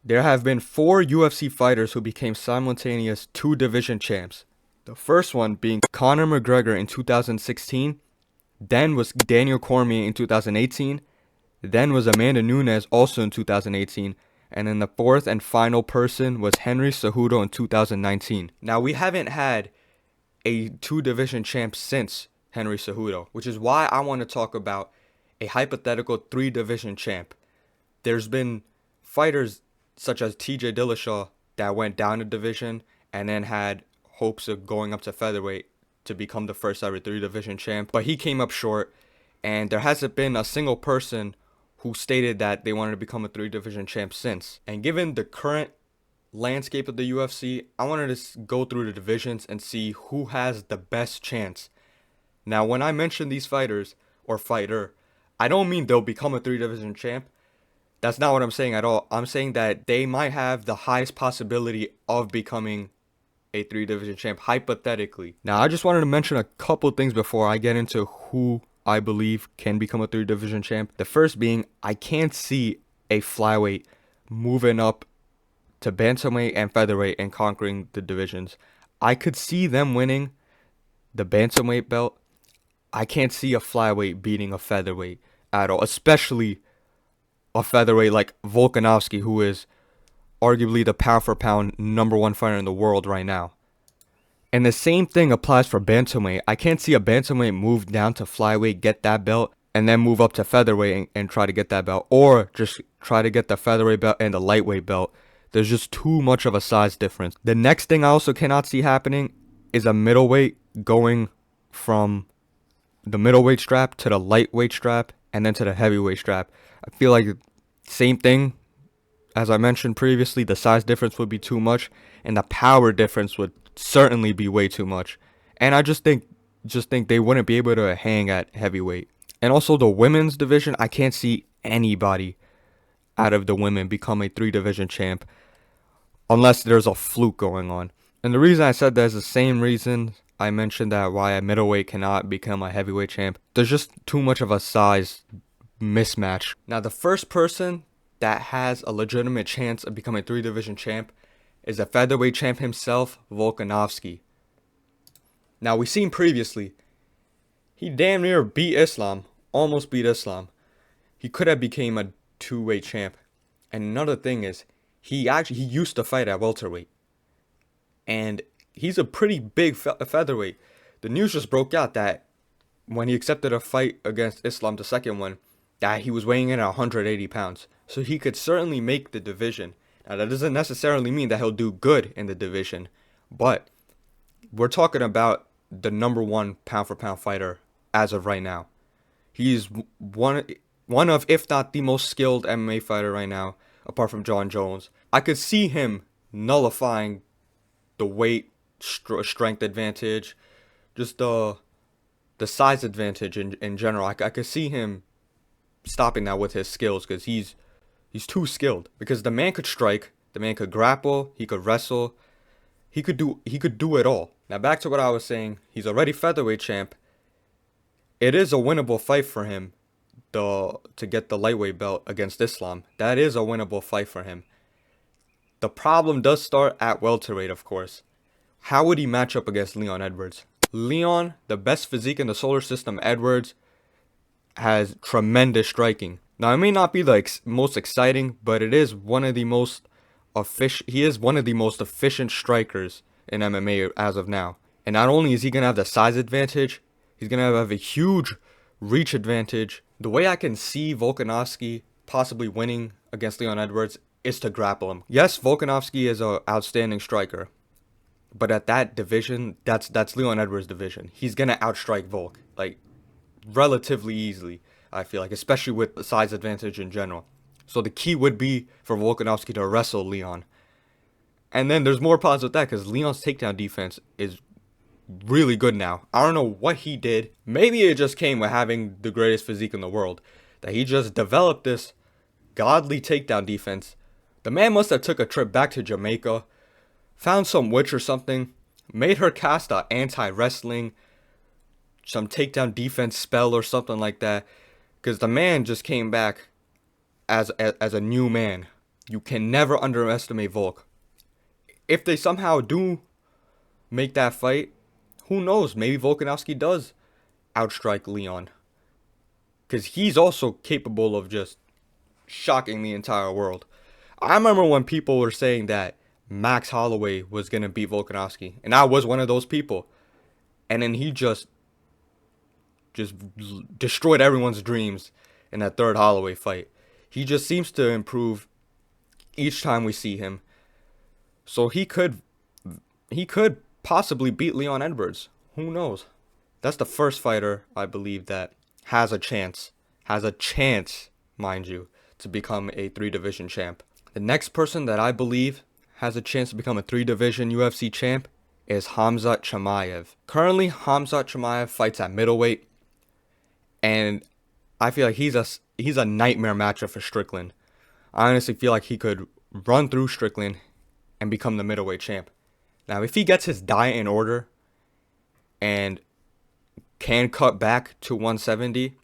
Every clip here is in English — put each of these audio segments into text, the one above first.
There have been 4 UFC fighters who became simultaneous 2 division champs. The first one being Conor McGregor in 2016, then was Daniel Cormier in 2018, then was Amanda Nunes also in 2018, and then the fourth and final person was Henry Cejudo in 2019. Now, we haven't had a 2 division champ since Henry Cejudo, which is why I want to talk about a hypothetical 3 division champ. There's been fighters such as TJ Dillashaw that went down a division and then had hopes of going up to featherweight to become the first ever 3 division champ, but he came up short, and there hasn't been a single person who stated that they wanted to become a 3 division champ since. And given the current landscape of the UFC, I wanted to go through the divisions and see who has the best chance. Now, when I mention these fighters or fighter, I don't mean they'll become a 3 division champ. That's not what I'm saying at all. I'm saying that they might have the highest possibility of becoming a 3 division champ, hypothetically. Now, I just wanted to mention a couple things before I get into who I believe can become a 3 division champ. The first being, I can't see a flyweight moving up to bantamweight and featherweight and conquering the divisions. I could see them winning the bantamweight belt. I can't see a flyweight beating a featherweight at all, especially a featherweight like Volkanovski, who is arguably the pound for pound #1 fighter in the world right now. And the same thing applies for bantamweight. I can't see a bantamweight move down to flyweight, get that belt, and then move up to featherweight and try to get that belt, or just try to get the featherweight belt and the lightweight belt. There's just too much of a size difference. The next thing I also cannot see happening is a middleweight going from the middleweight strap to the lightweight strap and then to the heavyweight strap. I feel like same thing as I mentioned previously, the size difference would be too much and the power difference would certainly be way too much. And I just think they wouldn't be able to hang at heavyweight. And also the women's division, I can't see anybody out of the women become a 3 division champ unless there's a fluke going on. And the reason I said that is the same reason I mentioned that why a middleweight cannot become a heavyweight champ. There's just too much of a size mismatch. Now, the first person that has a legitimate chance of becoming a 3 division champ is a featherweight champ himself, Volkanovski. Now, we've seen previously, he damn near beat Islam, almost beat Islam. He could have became a 2-weight champ. And another thing is, he used to fight at welterweight. And he's a pretty big featherweight. The news just broke out that when he accepted a fight against Islam, the second one, that he was weighing in at 180 pounds. So he could certainly make the division. Now, that doesn't necessarily mean that he'll do good in the division. But we're talking about the #1 pound for pound fighter as of right now. He's one of, if not the most skilled MMA fighter right now, apart from John Jones. I could see him nullifying the weight strength advantage, just the size advantage in general. I could see him stopping that with his skills, because he's too skilled. Because the man could strike, the man could grapple, he could wrestle, he could do it all. Now, back to what I was saying, he's already featherweight champ. It is a winnable fight for him to get the lightweight belt against Islam. That is a winnable fight for him. The problem does start at welterweight, of course. How would he match up against Leon Edwards? Leon, the best physique in the solar system. Edwards has tremendous striking. Now, it may not be the most exciting, but it is one of the most he is one of the most efficient strikers in MMA as of now. And not only is he going to have the size advantage, he's going to have a huge reach advantage. The way I can see Volkanovski possibly winning against Leon Edwards is to grapple him. Yes, Volkanovski is an outstanding striker, but at that division, that's Leon Edwards' division. He's going to outstrike Volk, like, relatively easily, I feel like, especially with the size advantage in general. So the key would be for Volkanovski to wrestle Leon. And then there's more problems with that, because Leon's takedown defense is really good now. I don't know what he did. Maybe it just came with having the greatest physique in the world, that he just developed this godly takedown defense. The man must have took a trip back to Jamaica, found some witch or something, made her cast a anti-wrestling, some takedown defense spell or something like that, because the man just came back as a new man. You can never underestimate Volk. If they somehow do make that fight, who knows? Maybe Volkanovski does outstrike Leon. Because he's also capable of just shocking the entire world. I remember when people were saying that Max Holloway was going to beat Volkanovski. And I was one of those people. And then he just destroyed everyone's dreams in that third Holloway fight. He just seems to improve each time we see him. So he could possibly beat Leon Edwards. Who knows? That's the first fighter, I believe, that has a chance, mind you, to become a 3-division champ. The next person that I believe has a chance to become a 3-division UFC champ is Khamzat Chimaev. Currently, Khamzat Chimaev fights at middleweight, and I feel like he's a nightmare matchup for Strickland. I honestly feel like he could run through Strickland and become the middleweight champ. Now, if he gets his diet in order and can cut back to 170,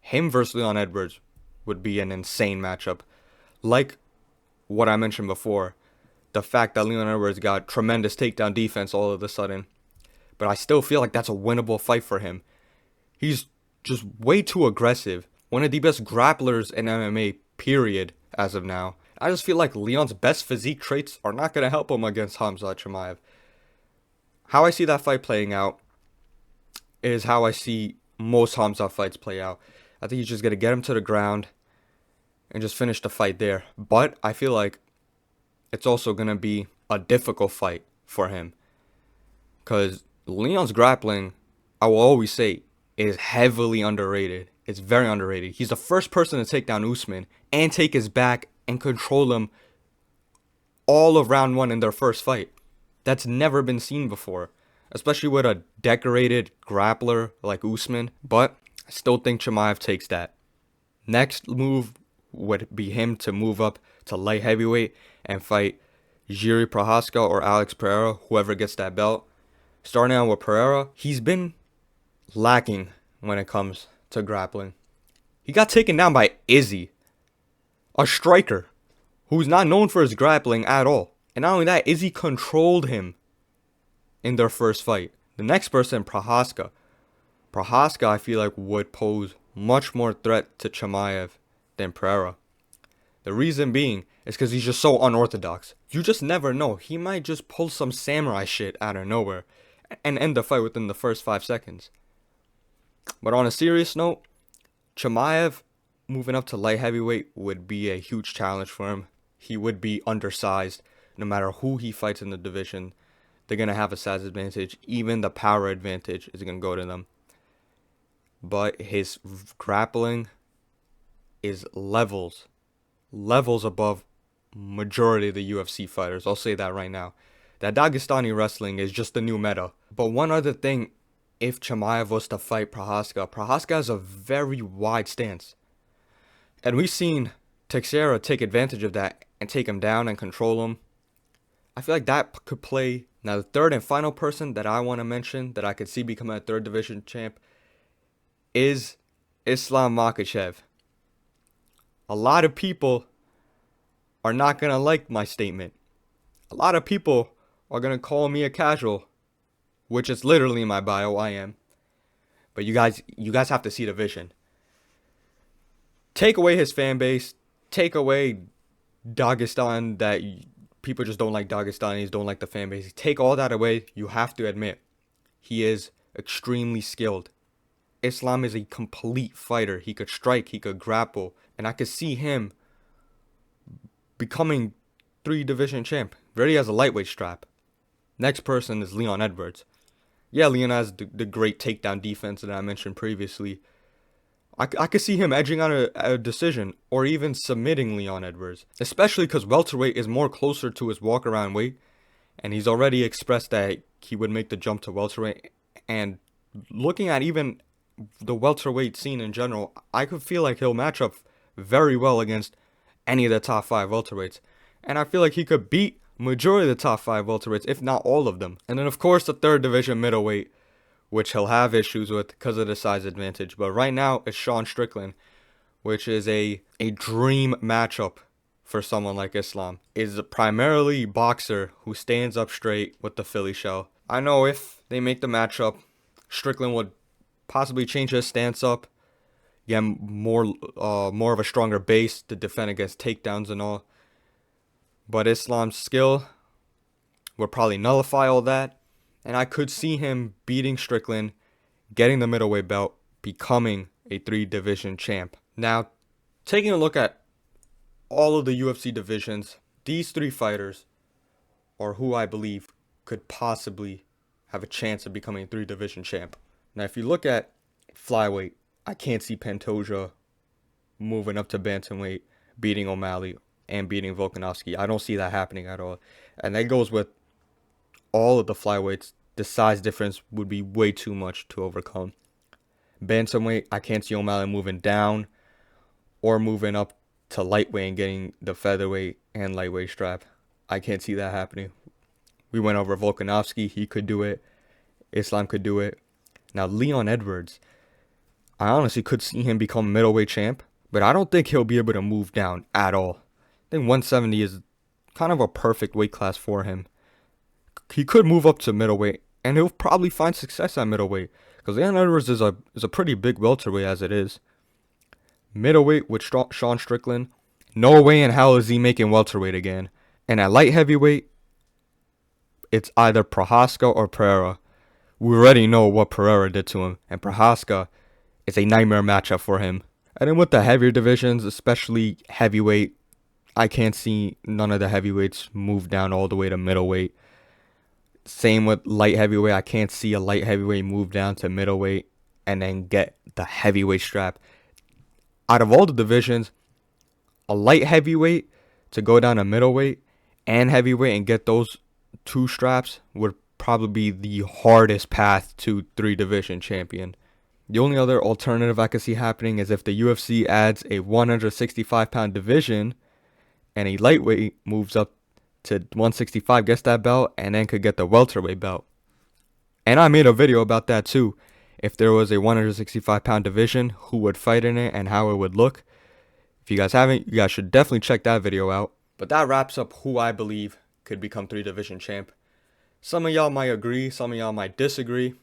him versus Leon Edwards would be an insane matchup. Like what I mentioned before, the fact that Leon Edwards got tremendous takedown defense all of a sudden. But I still feel like that's a winnable fight for him. He's just way too aggressive. One of the best grapplers in MMA, period, as of now. I just feel like Leon's best physique traits are not going to help him against Khamzat Chimaev. How I see that fight playing out is how I see most Khamzat fights play out. I think he's just going to get him to the ground and just finish the fight there. But I feel like it's also going to be a difficult fight for him. Because Leon's grappling, I will always say, is heavily underrated. It's very underrated. He's the first person to take down Usman and take his back and control him all of round 1 in their first fight. That's never been seen before, especially with a decorated grappler like Usman. But I still think Chimaev takes that. Next move would be him to move up to light heavyweight and fight Jiri Prochazka or Alex Pereira, whoever gets that belt. Starting out with Pereira, he's been lacking when it comes to grappling. He got taken down by Izzy, a striker who's not known for his grappling at all. And not only that, Izzy controlled him in their first fight. The next person, Prochazka. Prochazka, I feel like, would pose much more threat to Chimaev than Pereira. The reason being is because he's just so unorthodox. You just never know. He might just pull some samurai shit out of nowhere and end the fight within the first 5 seconds. But on a serious note, Chimaev moving up to light heavyweight would be a huge challenge for him. He would be undersized. No matter who he fights in the division, they're going to have a size advantage. Even the power advantage is going to go to them. But his grappling is levels above majority of the UFC fighters. I'll say that right now. That Dagestani wrestling is just the new meta. But one other thing, if Chimaev was to fight Prochazka has a very wide stance. And we've seen Teixeira take advantage of that and take him down and control him. I feel like that could play. Now, the third and final person that I want to mention that I could see becoming a 3rd division champ is Islam Makhachev. A lot of people are not going to like my statement. A lot of people are going to call me a casual, which is literally in my bio. I am. But you guys have to see the vision. Take away his fan base. Take away Dagestan, that people just don't like Dagestanis, don't like the fan base. Take all that away. You have to admit, he is extremely skilled. Islam is a complete fighter. He could strike, he could grapple, and I could see him becoming 3 division champ. Already has a lightweight strap. Next person is Leon Edwards. Yeah, Leon has the great takedown defense that I mentioned previously. I could see him edging on a decision or even submitting Leon Edwards, especially because welterweight is more closer to his walk-around weight, and he's already expressed that he would make the jump to welterweight. And looking at even the welterweight scene in general, I could feel like he'll match up very well against any of the top 5 welterweights. And I feel like he could beat majority of the top 5 welterweights, if not all of them. And then, of course, the 3rd division middleweight, which he'll have issues with because of the size advantage. But right now, it's Sean Strickland, which is a dream matchup for someone like Islam is primarily boxer who stands up straight with the Philly shell. I know if they make the matchup, Strickland would possibly change his stance up, get more of a stronger base to defend against takedowns and all. But Islam's skill would probably nullify all that, and I could see him beating Strickland, getting the middleweight belt, becoming a 3-division champ. Now, taking a look at all of the UFC divisions, these 3 fighters are who I believe could possibly have a chance of becoming a 3-division champ. Now, if you look at flyweight, I can't see Pantoja moving up to bantamweight, beating O'Malley, and beating Volkanovski. I don't see that happening at all. And that goes with all of the flyweights. The size difference would be way too much to overcome. Bantamweight, I can't see O'Malley moving down or moving up to lightweight and getting the featherweight and lightweight strap. I can't see that happening. We went over Volkanovski. He could do it. Islam could do it. Now, Leon Edwards, I honestly could see him become middleweight champ, but I don't think he'll be able to move down at all. I think 170 is kind of a perfect weight class for him. He could move up to middleweight, and he'll probably find success at middleweight, because Leon Edwards is a pretty big welterweight as it is. Middleweight with Sean Strickland, no way in hell is he making welterweight again. And at light heavyweight, it's either Prohaska or Pereira. We already know what Pereira did to him, and Prohaska is a nightmare matchup for him. And then with the heavier divisions, especially heavyweight, I can't see none of the heavyweights move down all the way to middleweight. Same with light heavyweight. I can't see a light heavyweight move down to middleweight and then get the heavyweight strap. Out of all the divisions, a light heavyweight to go down to middleweight and heavyweight and get those 2 straps would probably be the hardest path to 3-division champion. The only other alternative I could see happening is if the UFC adds a 165-pound division and a lightweight moves up to 165, gets that belt, and then could get the welterweight belt. And I made a video about that too. If there was a 165-pound division, who would fight in it and how it would look. If you guys haven't, you guys should definitely check that video out. But that wraps up who I believe could become 3-division champ. Some of y'all might agree, some of y'all might disagree.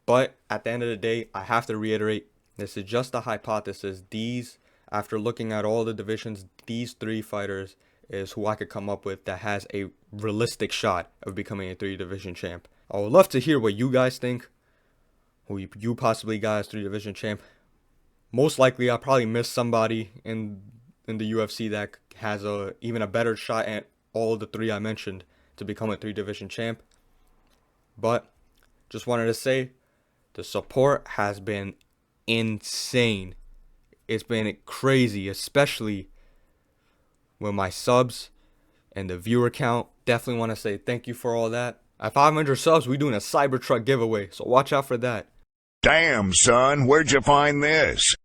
But at the end of the day, I have to reiterate, this is just a hypothesis. After looking at all the divisions, these 3 fighters is who I could come up with that has a realistic shot of becoming a 3-division champ. I would love to hear what you guys think. Who you possibly got as 3-division champ. Most likely, I'll probably miss somebody in the UFC that has even a better shot at all the 3 I mentioned to become a 3-division champ. But just wanted to say, the support has been insane. It's been crazy, especially with my subs and the viewer count. Definitely want to say thank you for all that. At 500 subs, we're doing a Cybertruck giveaway, so watch out for that. Damn, son, where'd you find this?